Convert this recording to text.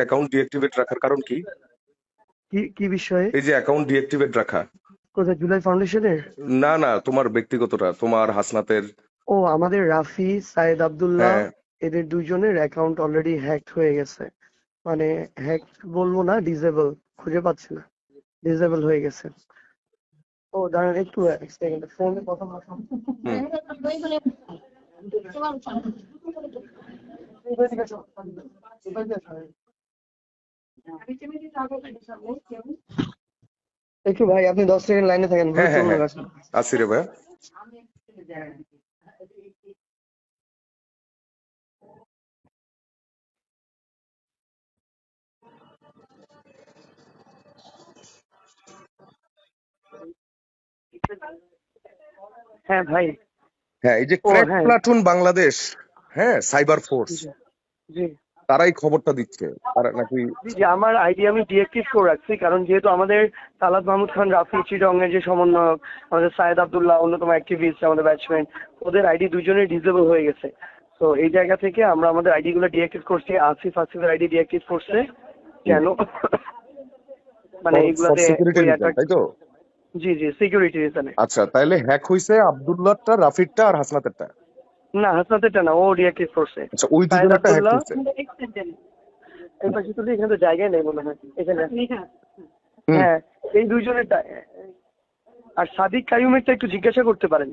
Account deactivate রাখার কারণ কি? কি কি বিষয়ে? এই যে অ্যাকাউন্ট ডিঅ্যাক্টিভেট রাখা। কোথায়, জুলাই ফাউন্ডেশনের? না না, তোমার ব্যক্তিগতটা, তোমার হাসনাতের। ও, আমাদের রাফি, সাইদ আব্দুল্লাহ, হ্যাঁ। এদের দুইজনের অ্যাকাউন্ট অলরেডি হ্যাকড হয়ে গেছে। মানে হ্যাক বলবো না, ডিসেবল, খুঁজে পাচ্ছি না, ডিসেবল হয়ে গেছে। ও দাঁড়ান একটু, এক সেকেন্ড, ফোনে কথা বলা সম্ভব? হুম। একটু ভাই, আপনি 10 সেকেন্ড লাইনে থাকেন, হ্যাঁ হ্যাঁ চলুন হ্যাঁ, আসুন। আসি রে ভাইয়া। হ্যাঁ ভাই। হ্যাঁ, এই যে ও ক্র্যাক হ্যাঁ। প্লাটুন বাংলাদেশ, হ্যাঁ, সাইবার ফোর্স, জি জি তারাই খবরটা দিচ্ছে। তারা নাকি জি জি, আমার আইডি আমি ডিএক্টিভ করে রাখছি, কারণ যেহেতু আমাদের তালাত মাহমুদ খান রাফি, চিটং এর যে সমন্বয়ক, আমাদের সায়েদ আব্দুল্লাহ অন্যতম অ্যাক্টিভিস্ট, আমাদের ব্যাটসম্যান, ওদের আইডি দুজনেই ডিসেবল হয়ে গেছে। তো এই জায়গা থেকে আমরা আমাদের আইডি গুলো ডিএক্টিভ করছি। আসিফের আইডি ডিএক্টিভ করছে কেন? মানে ফর এইগুলাতে সিকিউরিটি ওই রিজন, অ্যাটাক। তাই তো? জি জি, সিকিউরিটি রিজনে। আচ্ছা, তাহলে হ্যাক হইছে আব্দুল্লাহটা, রাফিরটা আর হাসনাতেরটা। না, হাসনাতেরটা না, ও ডিএক্টিভ করছে। আচ্ছা, ওই সায়েদ দুজনেরটা হ্যাক আব্দুল্লাহ হইছে। এই পাশে তো, এখানে তো জায়গায় নেই মনে হয় এখানে। হুম। হ্যাঁ, এই দুইজনেরটা। আর সাদিক কাইয়ুমেরটা একটু জিজ্ঞাসা করতে পারেন।